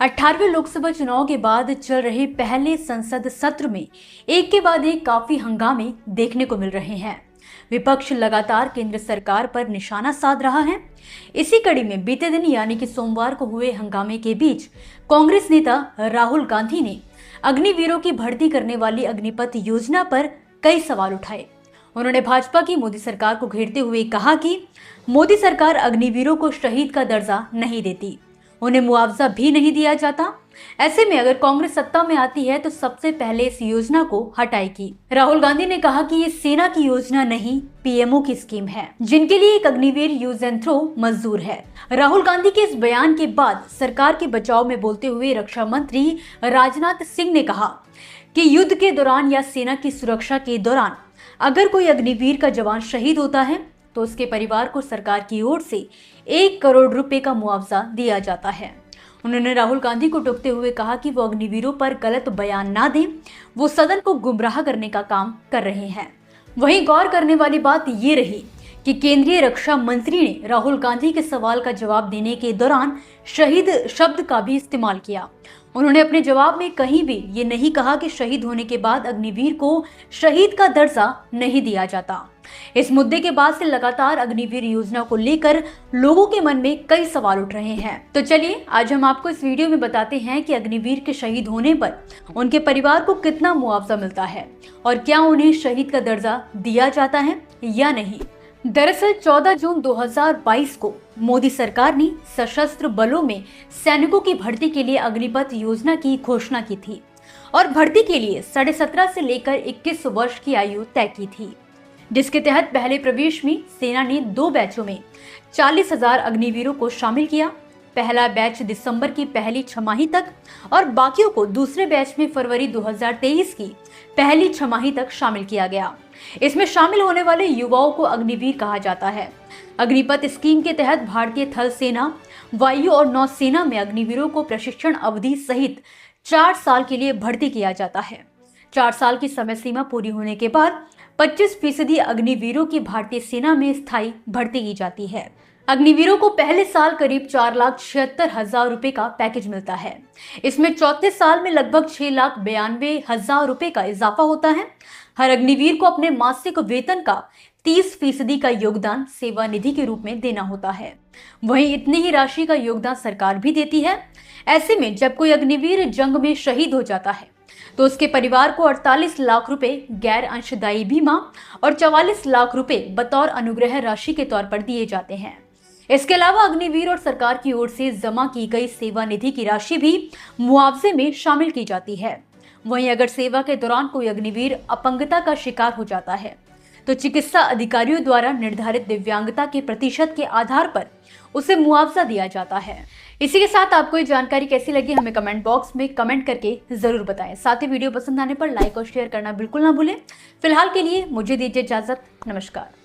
18वें लोकसभा चुनाव के बाद चल रहे पहले संसद सत्र में एक के बाद एक काफी हंगामे देखने को मिल रहे हैं। विपक्ष लगातार केंद्र सरकार पर निशाना साध रहा है। इसी कड़ी में बीते दिन यानी कि सोमवार को हुए हंगामे के बीच कांग्रेस नेता राहुल गांधी ने अग्निवीरों की भर्ती करने वाली अग्निपथ योजना पर कई सवाल उठाए। उन्होंने भाजपा की मोदी सरकार को घेरते हुए कहा कि मोदी सरकार अग्निवीरों को शहीद का दर्जा नहीं देती, उन्हें मुआवजा भी नहीं दिया जाता। ऐसे में अगर कांग्रेस सत्ता में आती है तो सबसे पहले इस योजना को हटाएगी। राहुल गांधी ने कहा कि ये सेना की योजना नहीं, पीएमओ की स्कीम है, जिनके लिए एक अग्निवीर यूज एंड थ्रो मंजूर है। राहुल गांधी के इस बयान के बाद सरकार के बचाव में बोलते हुए रक्षा मंत्री राजनाथ सिंह ने कहा कि युद्ध के दौरान या सेना की सुरक्षा के दौरान अगर कोई अग्निवीर का जवान शहीद होता है तो उसके परिवार को सरकार की ओर से 1 करोड़ रुपए का मुआवजा दिया जाता है। उन्होंने राहुल गांधी को टोकते हुए कहा कि वो अग्निवीरों पर गलत बयान ना दें, वो सदन को गुमराह करने का काम कर रहे हैं। वहीं गौर करने वाली बात ये रही कि केंद्रीय रक्षा मंत्री ने राहुल गांधी के सवाल का जवाब देने के दौरान शहीद शब्द का भी इस्तेमाल किया। उन्होंने अपने जवाब में कहीं भी ये नहीं कहा कि शहीद होने के बाद अग्निवीर को शहीद का दर्जा नहीं दिया जाता। इस मुद्दे के बाद से लगातार अग्निवीर योजना को लेकर लोगों के मन में कई सवाल उठ रहे हैं। तो चलिए आज हम आपको इस वीडियो में बताते हैं कि अग्निवीर के शहीद होने पर उनके परिवार को कितना मुआवजा मिलता है और क्या उन्हें शहीद का दर्जा दिया जाता है या नहीं। दरअसल 14 जून 2022 को मोदी सरकार ने सशस्त्र बलों में सैनिकों की भर्ती के लिए अग्निपथ योजना की घोषणा की थी और भर्ती के लिए 17.5 से लेकर 21 वर्ष की आयु तय की थी, जिसके तहत पहले प्रवेश में सेना ने 2 बैचों में 40,000 अग्निवीरों को शामिल किया। पहला बैच दिसंबर की पहली छमाही तक और बाकियों को दूसरे बैच में फरवरी 2023 की पहली छमाही तक शामिल किया गया। इसमें शामिल होने वाले युवाओं को अग्निवीर कहा जाता है। अग्निपथ स्कीम के तहत भारतीय थल सेना, वायु और नौसेना में अग्निवीरों को प्रशिक्षण अवधि सहित 4 साल के लिए भर्ती किया जाता है। 4 साल की समय सीमा पूरी होने के बाद 25% अग्निवीरों की भारतीय सेना में स्थायी भर्ती की जाती है। अग्निवीरों को पहले साल करीब 4,76,000 रुपए का पैकेज मिलता है। इसमें चौथे साल में लगभग 6,92,000 रुपए का इजाफा होता है। हर अग्निवीर को अपने मासिक वेतन का 30% का योगदान सेवा निधि के रूप में देना होता है। वहीं इतनी ही राशि का योगदान सरकार भी देती है। ऐसे में जब कोई अग्निवीर जंग में शहीद हो जाता है तो उसके परिवार को 48 लाख रुपए गैर अंशदायी बीमा और 44 लाख रुपए बतौर अनुग्रह राशि के तौर पर दिए जाते हैं। इसके अलावा अग्निवीर और सरकार की ओर से जमा की गई सेवा निधि की राशि भी मुआवजे में शामिल की जाती है। वहीं अगर सेवा के दौरान कोई अग्निवीर अपंगता का शिकार हो जाता है तो चिकित्सा अधिकारियों द्वारा निर्धारित दिव्यांगता के प्रतिशत के आधार पर उसे मुआवजा दिया जाता है। इसी के साथ आपको ये जानकारी कैसी लगी हमें कमेंट बॉक्स में कमेंट करके जरूर बताएं। साथ ही वीडियो पसंद आने पर लाइक और शेयर करना बिल्कुल ना भूलें। फिलहाल के लिए मुझे दीजिए इजाजत। नमस्कार।